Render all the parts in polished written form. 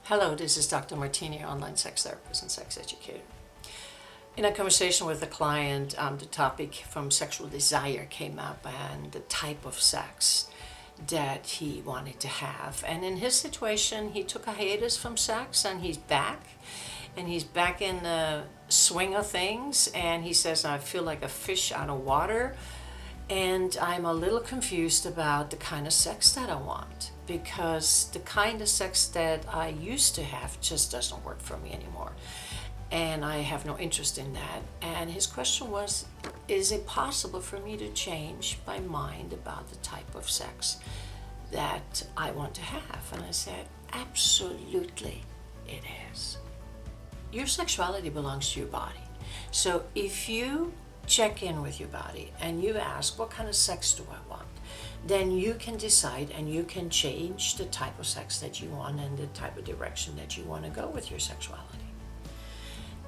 Hello, this is Dr. Martina, your online sex therapist and sex educator. In a conversation with a client, the topic from sexual desire came up and the type of sex that he wanted to have. And in his situation, he took a hiatus from sex and he's back. And he's back in the swing of things. And he says, I feel like a fish out of water. And I'm a little confused about the kind of sex that I want, because the kind of sex that I used to have just doesn't work for me anymore. And I have no interest in that. And his question was, is it possible for me to change my mind about the type of sex that I want to have? And I said, absolutely it is. Your sexuality belongs to your body. So if you check in with your body and you ask, what kind of sex do I want? Then you can decide and you can change the type of sex that you want and the type of direction that you want to go with your sexuality.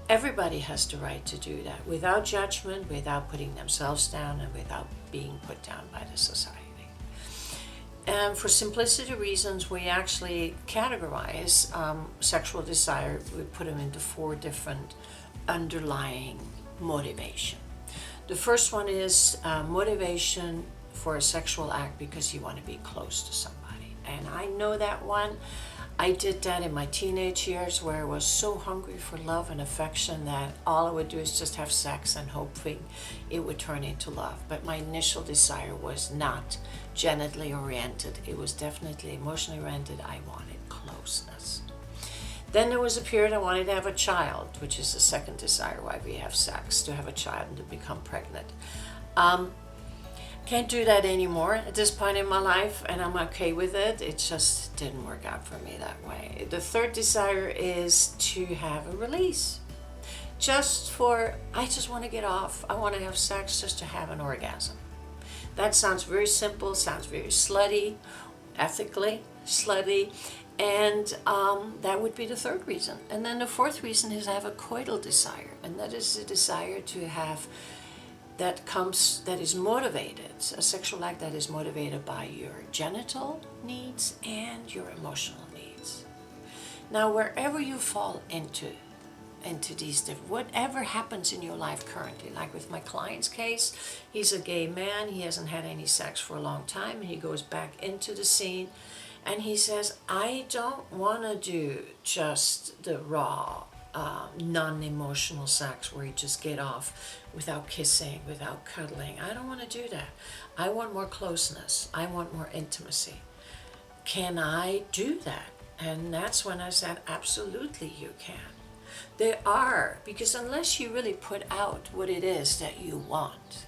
Everybody has the right to do that without judgment, without putting themselves down, and without being put down by the society. And for simplicity reasons, we actually categorize sexual desire. We put them into 4 different underlying motivation. The first one is motivation for a sexual act because you want to be close to somebody. And I know that one. I did that in my teenage years where I was so hungry for love and affection that all I would do is just have sex and hoping it would turn into love. But my initial desire was not genitally oriented. It was definitely emotionally oriented. I wanted closeness. Then there was a period I wanted to have a child, which is the second desire why we have sex, to have a child and to become pregnant. Can't do that anymore at this point in my life, and I'm okay with it. It just didn't work out for me that way. The third desire is to have a release. I just want to get off. I want to have sex just to have an orgasm. That sounds very simple, sounds very slutty, ethically slutty. And that would be the third reason. And then the fourth reason is I have a coital desire, and that is a desire to have that is motivated, a sexual act that is motivated by your genital needs and your emotional needs. Now, wherever you fall into these different, whatever happens in your life currently, like with my client's case, he's a gay man, he hasn't had any sex for a long time, and he goes back into the scene. And he says, I don't want to do just the raw, non-emotional sex where you just get off without kissing, without cuddling. I don't want to do that. I want more closeness. I want more intimacy. Can I do that? And that's when I said, absolutely you can. They are, because unless you really put out what it is that you want,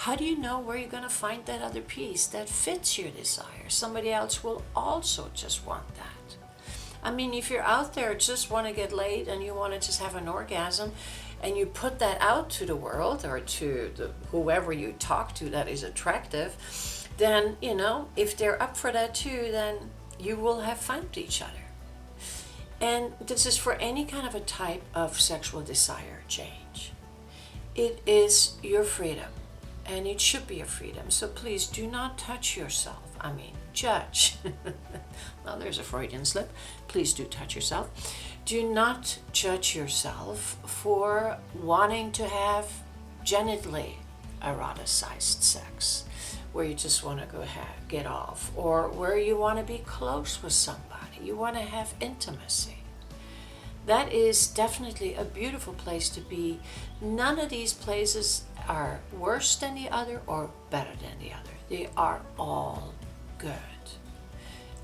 how do you know where you're going to find that other piece that fits your desire? Somebody else will also just want that. I mean, if you're out there just want to get laid and you want to just have an orgasm and you put that out to the world or to whoever you talk to that is attractive, then, if they're up for that too, then you will have found each other. And this is for any kind of a type of sexual desire change. It is your freedom. And it should be a freedom. So please do not touch yourself. Judge. Well, there's a Freudian slip. Please do touch yourself. Do not judge yourself for wanting to have genitally eroticized sex, where you just want to get off, or where you want to be close with somebody. You want to have intimacy. That is definitely a beautiful place to be. None of these places are worse than the other or better than the other. They are all good,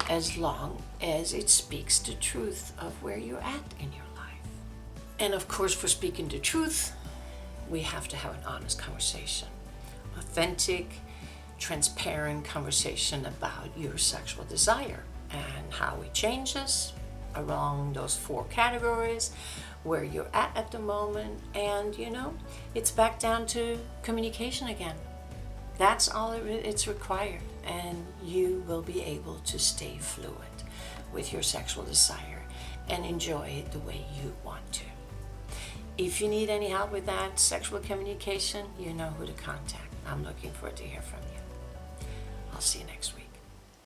as long as it speaks the truth of where you're at in your life. And of course, for speaking the truth, we have to have an honest conversation. Authentic, transparent conversation about your sexual desire and how it changes along those 4 categories, where you're at the moment, and it's back down to communication again. That's all it's required, and you will be able to stay fluid with your sexual desire and enjoy it the way you want to. If you need any help with that sexual communication, you know who to contact. I'm looking forward to hear from you. I'll see you next week.